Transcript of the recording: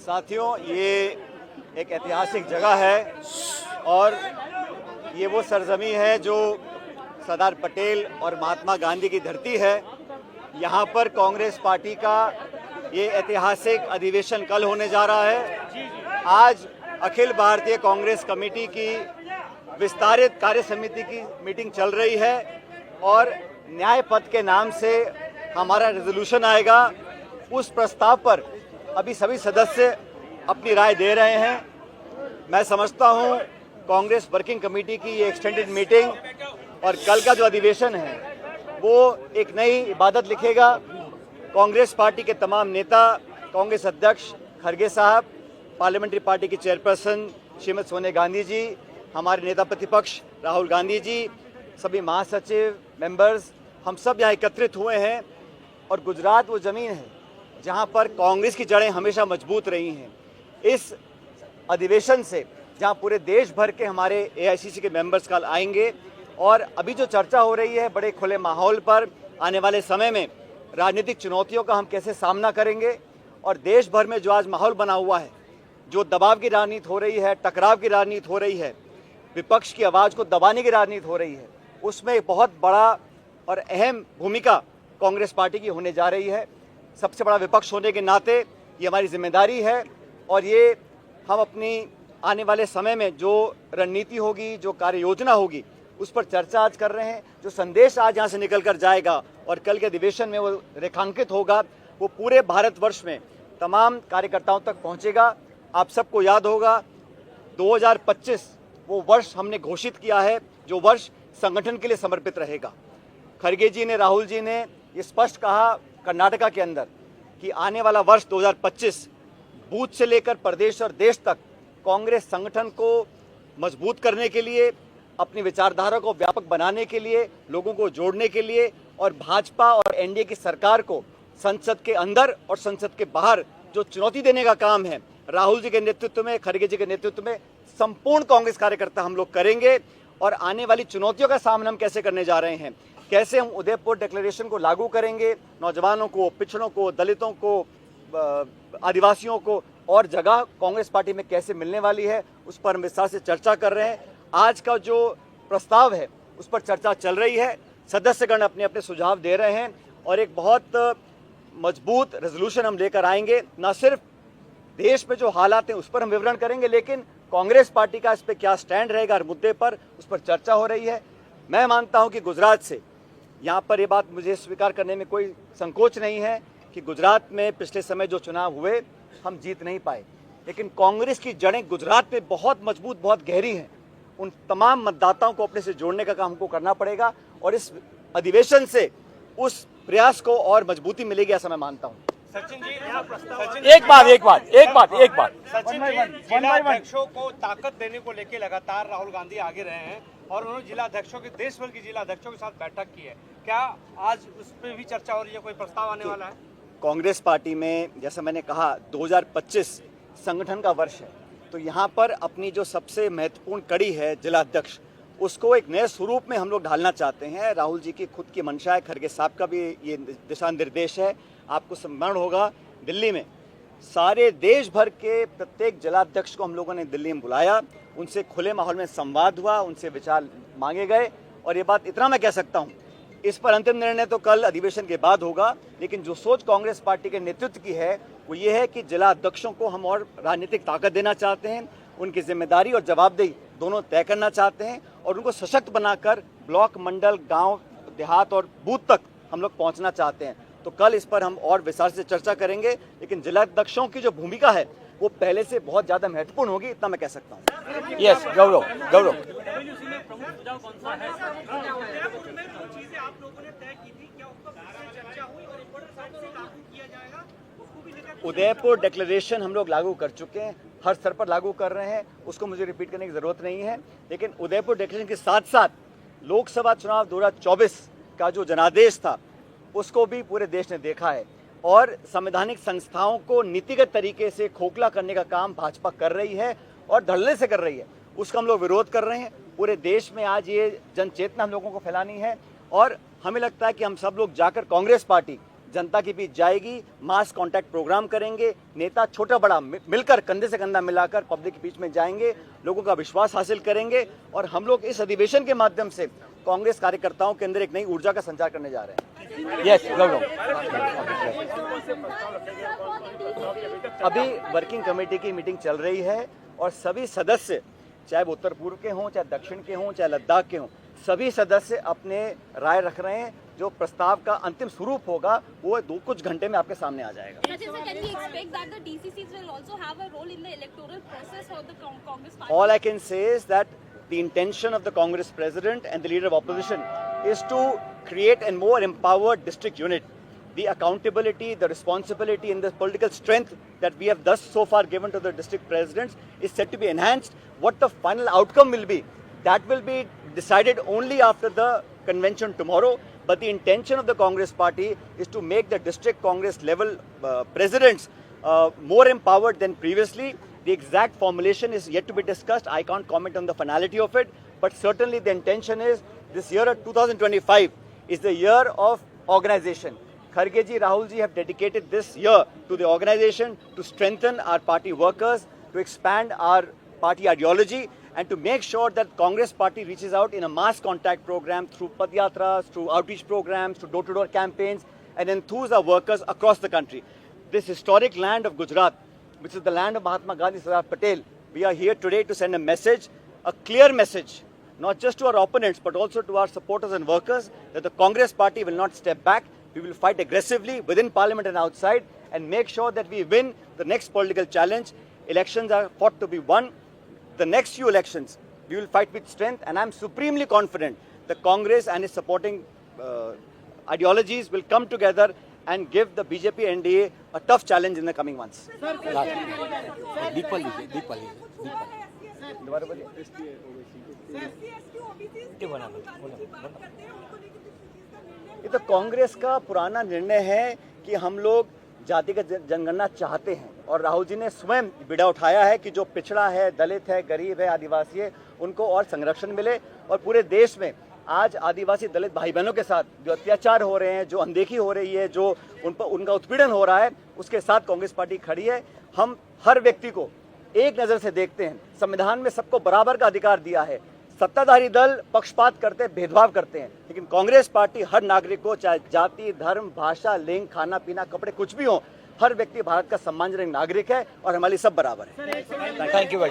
साथियों, ये एक ऐतिहासिक जगह है और ये वो सरजमी है जो सरदार पटेल और महात्मा गांधी की धरती है। यहाँ पर कांग्रेस पार्टी का ये ऐतिहासिक अधिवेशन कल होने जा रहा है। आज अखिल भारतीय कांग्रेस कमेटी की विस्तारित कार्य समिति की मीटिंग चल रही है और न्याय पथ के नाम से हमारा रेजोल्यूशन आएगा। उस प्रस्ताव पर अभी सभी सदस्य अपनी राय दे रहे हैं। मैं समझता हूं कांग्रेस वर्किंग कमेटी की ये एक्सटेंडेड मीटिंग और कल का जो अधिवेशन है वो एक नई इबादत लिखेगा। कांग्रेस पार्टी के तमाम नेता, कांग्रेस अध्यक्ष खड़गे साहब, पार्लियामेंट्री पार्टी की चेयरपर्सन श्रीमती सोनिया गांधी जी, हमारे नेता प्रतिपक्ष राहुल गांधी जी, सभी महासचिव, मेंबर्स, हम सब यहाँ एकत्रित हुए हैं। और गुजरात वो ज़मीन है जहाँ पर कांग्रेस की जड़ें हमेशा मजबूत रही हैं। इस अधिवेशन से जहाँ पूरे देश भर के हमारे एआईसीसी के मेंबर्स कल आएंगे और अभी जो चर्चा हो रही है बड़े खुले माहौल पर, आने वाले समय में राजनीतिक चुनौतियों का हम कैसे सामना करेंगे और देश भर में जो आज माहौल बना हुआ है, जो दबाव की राजनीति हो रही है, टकराव की राजनीति हो रही है, विपक्ष की आवाज़ को दबाने की राजनीति हो रही है, उसमें एक बहुत बड़ा और अहम भूमिका कांग्रेस पार्टी की होने जा रही है। सबसे बड़ा विपक्ष होने के नाते ये हमारी जिम्मेदारी है और ये हम अपनी आने वाले समय में जो रणनीति होगी, जो कार्य योजना होगी, उस पर चर्चा आज कर रहे हैं। जो संदेश आज यहाँ से निकल कर जाएगा और कल के अधिवेशन में वो रेखांकित होगा, वो पूरे भारतवर्ष में तमाम कार्यकर्ताओं तक पहुँचेगा। आप सबको याद होगा 2025 वो वर्ष हमने घोषित किया है जो वर्ष संगठन के लिए समर्पित रहेगा। खड़गे जी ने, राहुल जी ने ये स्पष्ट कहा कर्नाटका के अंदर कि आने वाला वर्ष 2025 बूथ से लेकर प्रदेश और देश तक कांग्रेस संगठन को मजबूत करने के लिए, अपनी विचारधारा को व्यापक बनाने के लिए, लोगों को जोड़ने के लिए और भाजपा और एनडीए की सरकार को संसद के अंदर और संसद के बाहर जो चुनौती देने का काम है, राहुल जी के नेतृत्व में, खड़गे जी के नेतृत्व में संपूर्ण कांग्रेस कार्यकर्ता हम लोग करेंगे। और आने वाली चुनौतियों का सामना हम कैसे करने जा रहे हैं, कैसे हम उदयपुर डिक्लेरेशन को लागू करेंगे, नौजवानों को, पिछड़ों को, दलितों को, आदिवासियों को और जगह कांग्रेस पार्टी में कैसे मिलने वाली है, उस पर हम विस्तार से चर्चा कर रहे हैं। आज का जो प्रस्ताव है उस पर चर्चा चल रही है, सदस्यगण अपने अपने सुझाव दे रहे हैं और एक बहुत मजबूत रेजोल्यूशन हम लेकर आएंगे। न सिर्फ देश में जो हालात हैं उस पर हम विवरण करेंगे, लेकिन कांग्रेस पार्टी का इस पर क्या स्टैंड रहेगा हर मुद्दे पर, उस पर चर्चा हो रही है। मैं मानता हूं कि गुजरात से, यहाँ पर ये बात मुझे स्वीकार करने में कोई संकोच नहीं है कि गुजरात में पिछले समय जो चुनाव हुए हम जीत नहीं पाए, लेकिन कांग्रेस की जड़ें गुजरात में बहुत मजबूत, बहुत गहरी हैं। उन तमाम मतदाताओं को अपने से जोड़ने का काम हमको करना पड़ेगा और इस अधिवेशन से उस प्रयास को और मजबूती मिलेगी, ऐसा मैं मानता हूँ। सचिन जी, एक बात सचिन जी, जिला अध्यक्षों को ताकत देने को लेकर लगातार राहुल गांधी आगे रहे हैं और उन्होंने जिला अध्यक्षों के, देश भर के जिला अध्यक्षों के साथ बैठक की है। क्या आज उस पर भी चर्चा हो रही है, कोई प्रस्ताव आने वाला है? कांग्रेस पार्टी में, जैसा मैंने कहा, 2025 संगठन का वर्ष है, तो यहाँ पर अपनी जो सबसे महत्वपूर्ण कड़ी है जिला अध्यक्ष, उसको एक नए स्वरूप में हम लोग ढालना चाहते हैं। राहुल जी की खुद की मंशा है, खड़गे साहब का भी ये दिशा निर्देश है। आपको स्मरण होगा दिल्ली में सारे देश भर के प्रत्येक जिलाध्यक्ष को हम लोगों ने दिल्ली में बुलाया, उनसे खुले माहौल में संवाद हुआ, उनसे विचार मांगे गए और ये बात इतना मैं कह सकता हूँ, इस पर अंतिम निर्णय तो कल अधिवेशन के बाद होगा, लेकिन जो सोच कांग्रेस पार्टी के नेतृत्व की है वो ये है कि जिला अध्यक्षों को हम और राजनीतिक ताकत देना चाहते हैं, उनकी जिम्मेदारी और जवाबदेही दोनों तय करना चाहते हैं और उनको सशक्त बनाकर ब्लॉक, मंडल, गांव, देहात और बूथ तक हम लोग पहुंचना चाहते हैं। तो कल इस पर हम और विस्तार से चर्चा करेंगे, लेकिन जिला अध्यक्षों की जो भूमिका है वो पहले से बहुत ज़्यादा महत्वपूर्ण होगी, इतना मैं कह सकता हूँ। यस, गौरव उदयपुर डिक्लेरेशन हम लोग लागू कर चुके हैं, हर स्तर पर लागू कर रहे हैं, उसको मुझे रिपीट करने की ज़रूरत नहीं है। लेकिन उदयपुर डिक्लेरेशन के साथ साथ लोकसभा चुनाव 2024 का जो जनादेश था उसको भी पूरे देश ने देखा है और संवैधानिक संस्थाओं को नीतिगत तरीके से खोखला करने का काम भाजपा कर रही है और धड़ल्ले से कर रही है, उसका हम लोग विरोध कर रहे हैं। पूरे देश में आज ये जन चेतना हम लोगों को फैलानी है और हमें लगता है कि हम सब लोग जाकर कांग्रेस पार्टी जनता के बीच जाएगी, मास कांटेक्ट प्रोग्राम करेंगे, नेता छोटा बड़ा मिलकर कंधे से कंधा मिलाकर पब्लिक के बीच में जाएंगे, लोगों का विश्वास हासिल करेंगे और हम लोग इस अधिवेशन के माध्यम से कांग्रेस कार्यकर्ताओं के अंदर एक नई ऊर्जा का संचार करने जा रहे हैं। यस गौरव। अभी वर्किंग कमेटी की मीटिंग चल रही है और सभी सदस्य, चाहे वो उत्तर पूर्व के हों, चाहे दक्षिण के हों, चाहे लद्दाख के हों, सभी सदस्य अपने राय रख रहे हैं। जो प्रस्ताव का अंतिम स्वरूप होगा वो कुछ घंटे में आपके सामने आ जाएगा। All I can say is that the intention of the Congress president and the leader of opposition is to create a more empowered district unit. The accountability, the responsibility and the political strength that we have thus so far given to the district presidents is set to be enhanced. What the final outcome will be, that will be decided only after the convention tomorrow. But the intention of the Congress party is to make the district Congress level presidents more empowered than previously. The exact formulation is yet to be discussed. I can't comment on the finality of it, but certainly the intention is this year of 2025 is the year of organization. Kharge ji, Rahul ji have dedicated this year to the organization, to strengthen our party workers, to expand our party ideology, and to make sure that Congress party reaches out in a mass contact program through padyatras, through outreach programs, through door-to-door campaigns, and enthuse our workers across the country. This historic land of Gujarat, which is the land of Mahatma Gandhi, Sardar Patel, we are here today to send a message, a clear message, not just to our opponents, but also to our supporters and workers, that the Congress party will not step back. We will fight aggressively within parliament and outside and make sure that we win the next political challenge. Elections are fought to be won. The next few elections, we will fight with strength, and I'm supremely confident that Congress and its supporting ideologies will come together and give the BJP NDA a tough challenge in the coming months. ये तो कांग्रेस का पुराना निर्णय है कि हम लोग जातिगत जनगणना चाहते हैं और राहुल जी ने स्वयं बीड़ा उठाया है कि जो पिछड़ा है, दलित है, गरीब है, आदिवासी है, उनको और संरक्षण मिले। और पूरे देश में आज आदिवासी दलित भाई बहनों के साथ जो अत्याचार हो रहे हैं, जो अनदेखी हो रही है, जो उनका उत्पीड़न हो रहा है, उसके साथ कांग्रेस पार्टी खड़ी है। हम हर व्यक्ति को एक नज़र से देखते हैं। संविधान में सबको बराबर का अधिकार दिया है। सत्ताधारी दल पक्षपात करते, भेदभाव करते हैं, लेकिन कांग्रेस पार्टी हर नागरिक को, चाहे जाति, धर्म, भाषा, लिंग, खाना पीना, कपड़े कुछ भी हो, हर व्यक्ति भारत का सम्मानजनक नागरिक है और हमारी सब बराबर है। थैंक यू भाई।